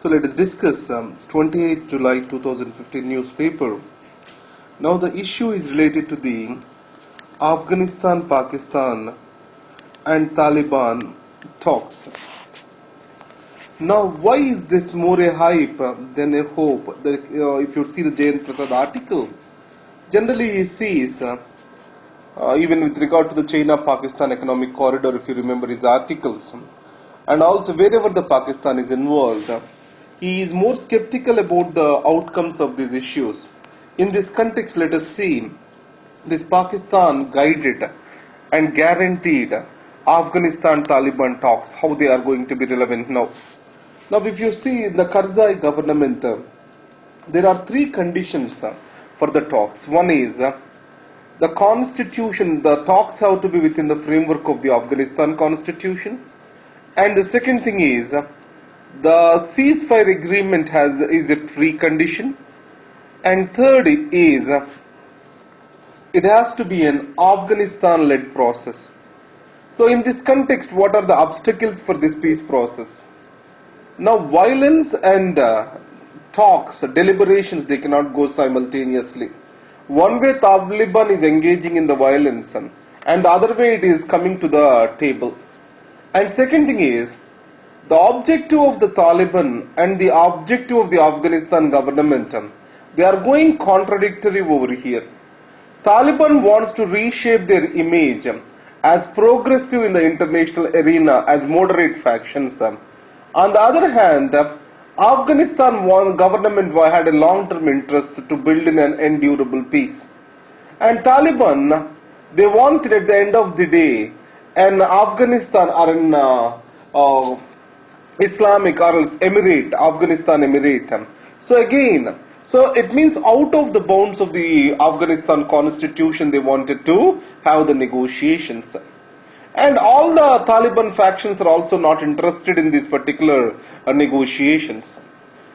So let us discuss 28 July 2015 newspaper. Now the issue is related to the Afghanistan, Pakistan and Taliban talks. Now why is this more a hype than a hope? That, if you see the Jayant Prasad article, generally he sees even with regard to the China-Pakistan economic corridor, if you remember his articles, and also wherever the Pakistan is involved, he is more skeptical about the outcomes of these issues. In this context, let us see this Pakistan guided and guaranteed Afghanistan-Taliban talks, how they are going to be relevant now. Now, if you see in the Karzai government, there are three conditions for the talks. One is the constitution, the talks have to be within the framework of the Afghanistan constitution. And the second thing is the ceasefire agreement is a precondition. And third is it has to be an Afghanistan-led process. So in this context, what are the obstacles for this peace process? Now violence and talks, deliberations, they cannot go simultaneously. One way Taliban is engaging in the violence and the other way it is coming to the table. And second thing is, the objective of the Taliban and the objective of the Afghanistan government, they are going contradictory over here. Taliban wants to reshape their image as progressive in the international arena, as moderate factions. On the other hand, Afghanistan government had a long-term interest to build in an endurable peace. And Taliban, they wanted at the end of the day an Afghanistan or an Islamic or else Emirate, Afghanistan Emirate. So again, so it means out of the bounds of the Afghanistan constitution they wanted to have the negotiations. And all the Taliban factions are also not interested in these particular negotiations.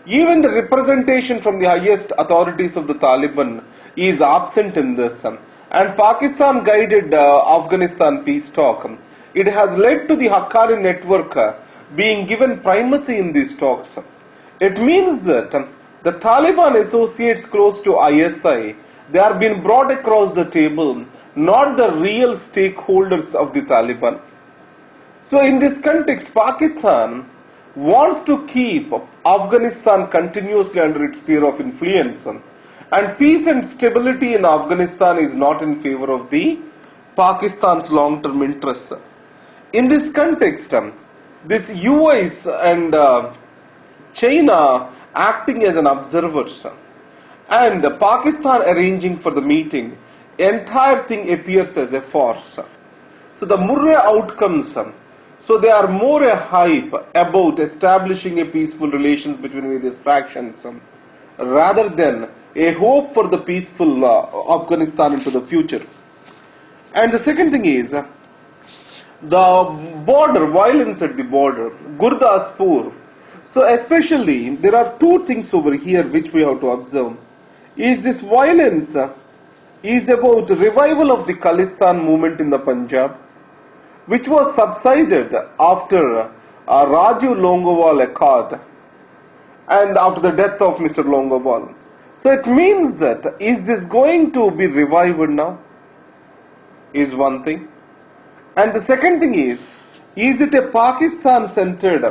Even the representation from the highest authorities of the Taliban is absent in this. And Pakistan guided Afghanistan peace talk. It has led to the Haqqani network being given primacy in these talks. It means that the Taliban associates close to ISI, they are being brought across the table, not the real stakeholders of the Taliban. So in this context, Pakistan wants to keep Afghanistan continuously under its sphere of influence. And peace and stability in Afghanistan is not in favor of the Pakistan's long-term interests. In this context, this US and China acting as an observers and Pakistan arranging for the meeting, entire thing appears as a farce. So the Murrah outcomes, so they are more a hype about establishing a peaceful relations between various factions rather than a hope for the peaceful Afghanistan into the future. And the second thing is the border, violence at the border, Gurdaspur. So especially there are two things over here which we have to observe. Is this violence is about revival of the Khalistan movement in the Punjab, which was subsided after Rajiv Longowal Accord and after the death of Mr. Longowal. So it means that, is this going to be revived now? Is one thing. And the second thing is it a Pakistan-centered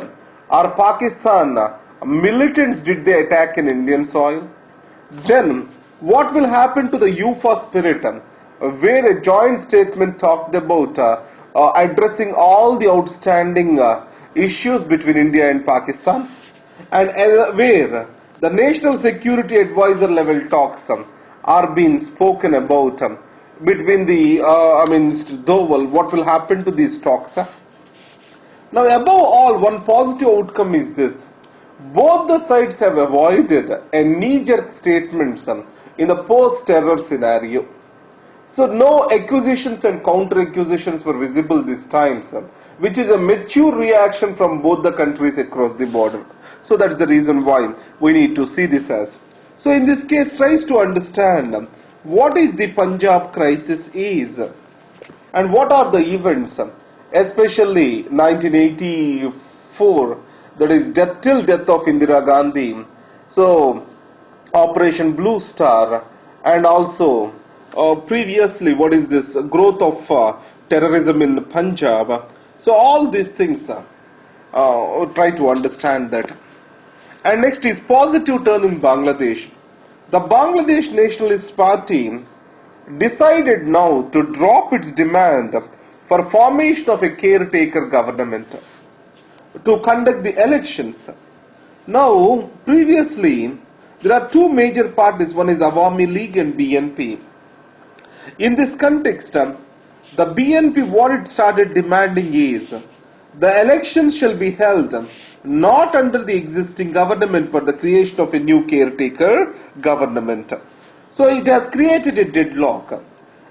or Pakistan militants did they attack in Indian soil? Then what will happen to the UFA spirit where a joint statement talked about addressing all the outstanding issues between India and Pakistan, and where the National Security Advisor level talks are being spoken about between the Mr. Doval. What will happen to these talks? Now above all, one positive outcome is this: both the sides have avoided a knee-jerk statements in the post-terror scenario. So no accusations and counter-accusations were visible this time, which is a mature reaction from both the countries across the border. So that's the reason why we need to see this as. So in this case, tries to understand what is the Punjab crisis is and what are the events, especially 1984, that is death till death of Indira Gandhi. So Operation Blue Star, and also previously what is this growth of terrorism in Punjab. So all these things try to understand that. And next is positive turn in Bangladesh. The Bangladesh Nationalist Party decided now to drop its demand for formation of a caretaker government to conduct the elections. Now, previously, there are two major parties, one is Awami League and BNP. In this context, the BNP what it started demanding is the elections shall be held not under the existing government but the creation of a new caretaker government. So it has created a deadlock.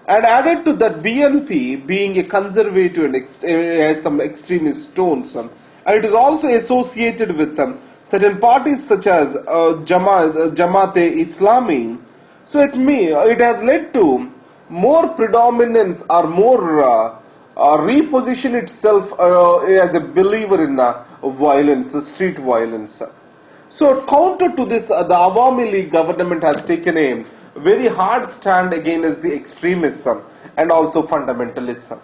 And added to that, BNP being a conservative and has some extremist tones, and it is also associated with certain parties such as Jamaat-e-Islami. So it has led to more predominance or more reposition itself as a believer in violence, street violence. So counter to this, the Awami League government has taken a very hard stand against the extremism and also fundamentalism.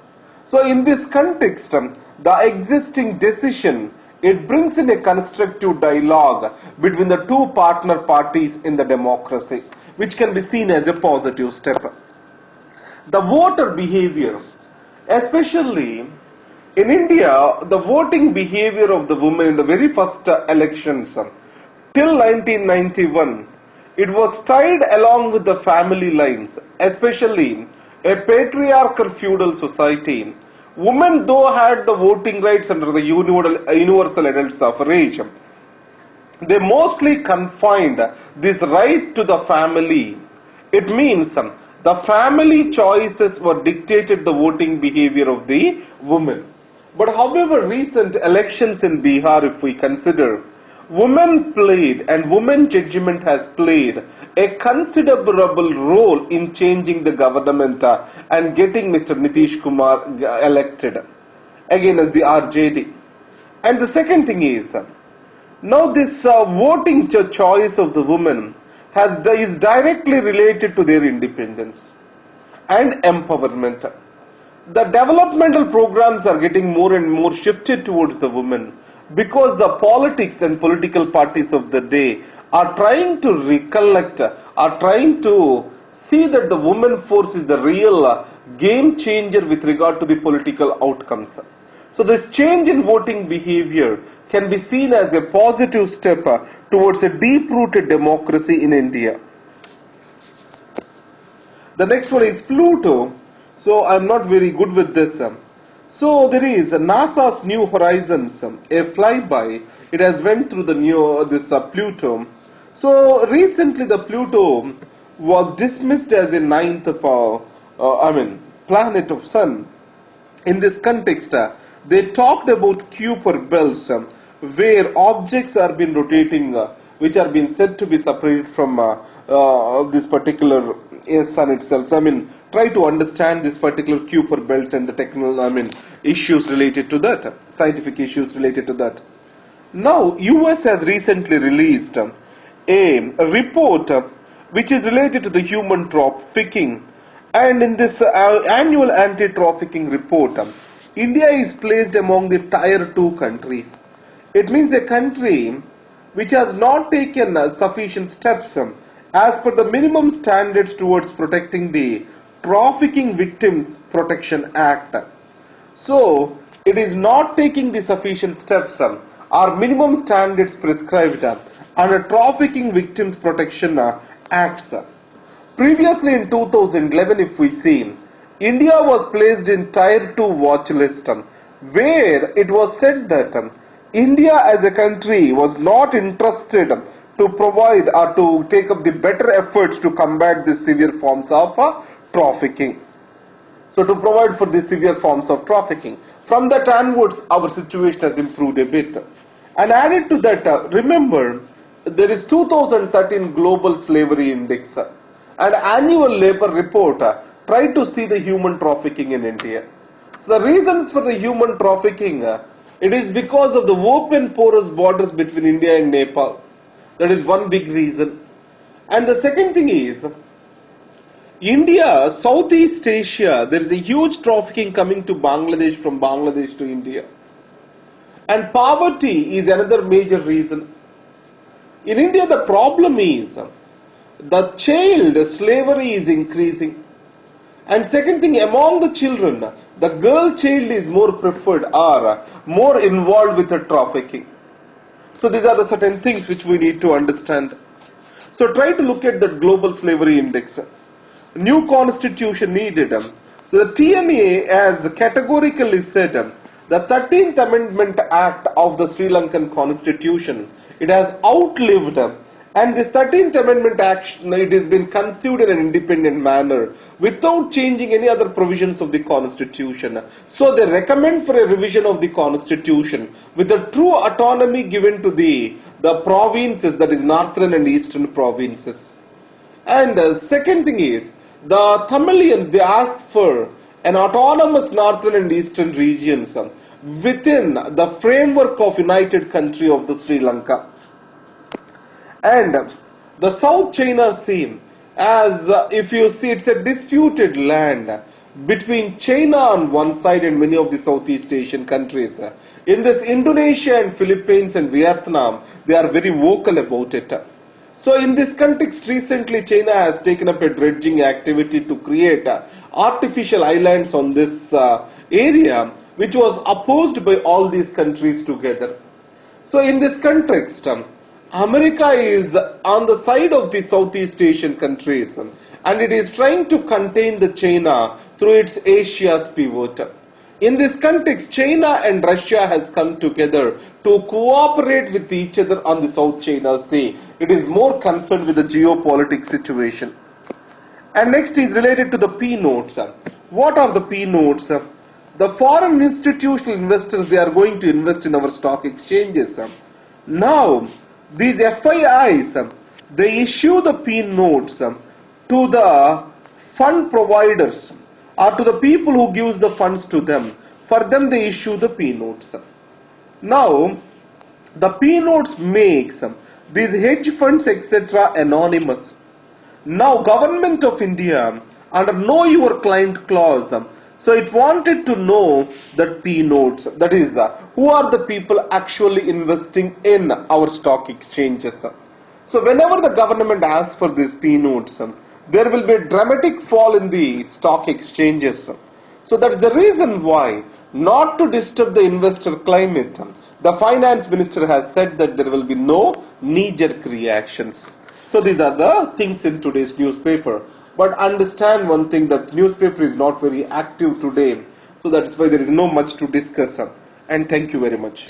So in this context, the existing decision, it brings in a constructive dialogue between the two partner parties in the democracy, which can be seen as a positive step. The voter behavior, especially in India, the voting behavior of the women in the very first elections till 1991, it was tied along with the family lines, especially a patriarchal feudal society. Women, though, had the voting rights under the universal adult suffrage, they mostly confined this right to the family. It means the family choices were dictated the voting behavior of the women. But however, recent elections in Bihar, if we consider, women played and women judgment has played a considerable role in changing the government and getting Mr. Nitish Kumar elected again as the RJD. And the second thing is, now this voting choice of the women is directly related to their independence and empowerment. The developmental programs are getting more and more shifted towards the women because the politics and political parties of the day are trying to recollect, are trying to see that the women force is the real game changer with regard to the political outcomes. So this change in voting behavior can be seen as a positive step towards a deep-rooted democracy in India. The next one is Pluto. So I'm not very good with this. So there is NASA's New Horizons, a flyby. It has went through the Pluto. So recently the Pluto was dismissed as a ninth planet of Sun. In this context, they talked about Kuiper belts, where objects are been rotating, which are being said to be separated from this particular Sun itself. So, try to understand this particular Kuiper belts and the technical, issues related to that, scientific issues related to that. Now, US has recently released a report which is related to the human trafficking, and in this annual anti-trafficking report, India is placed among the tier 2 countries. It means a country which has not taken sufficient steps as per the minimum standards towards protecting the Trafficking Victims Protection Act. So, it is not taking the sufficient steps or minimum standards prescribed under Trafficking Victims Protection Acts. Previously in 2011, if we see, India was placed in Tier 2 watch list, where it was said that India as a country was not interested to provide or to take up the better efforts to combat the severe forms of trafficking. So to provide for the severe forms of trafficking. From that onwards, our situation has improved a bit. And added to that, remember, there is 2013 Global Slavery Index, and annual labor report try to see the human trafficking in India. So the reasons for the human trafficking, It is because of the open porous borders between India and Nepal. That is one big reason. And the second thing is, India, Southeast Asia, there is a huge trafficking coming to Bangladesh from Bangladesh to India. And poverty is another major reason. In India, the problem is the child slavery is increasing. And second thing, among the children, the girl child is more preferred or more involved with the trafficking. So these are the certain things which we need to understand. So try to look at the global slavery index. New constitution needed. So the TNA has categorically said the 13th Amendment Act of the Sri Lankan Constitution, it has outlived, and this 13th Amendment Act, it has been conceived in an independent manner without changing any other provisions of the Constitution. So they recommend for a revision of the Constitution with a true autonomy given to the provinces, that is northern and eastern provinces. And second thing is, the Tamilians, they asked for an autonomous northern and eastern regions within the framework of United Country of the Sri Lanka. And the South China Sea, as if you see, it's a disputed land between China on one side and many of the Southeast Asian countries. In this Indonesia and Philippines and Vietnam, they are very vocal about it. So in this context, recently China has taken up a dredging activity to create artificial islands on this area, which was opposed by all these countries together. So in this context, America is on the side of the Southeast Asian countries, and it is trying to contain the China through its Asia's pivot. In this context, China and Russia has come together to cooperate with each other on the South China Sea. It is more concerned with the geopolitical situation. And next is related to the P notes. What are the P notes? The foreign institutional investors, they are going to invest in our stock exchanges. Now, these FIIs, they issue the P notes to the fund providers or to the people who gives the funds to them. For them, they issue the P notes. Now, the P notes makes these hedge funds, etc., anonymous. Now, Government of India, under Know Your Client clause, so it wanted to know that P notes, that is, who are the people actually investing in our stock exchanges. So whenever the government asks for these P notes, there will be a dramatic fall in the stock exchanges. So that's the reason why, not to disturb the investor climate, the finance minister has said that there will be no knee-jerk reactions. So these are the things in today's newspaper. But understand one thing, that newspaper is not very active today. So that's why there is no much to discuss. And thank you very much.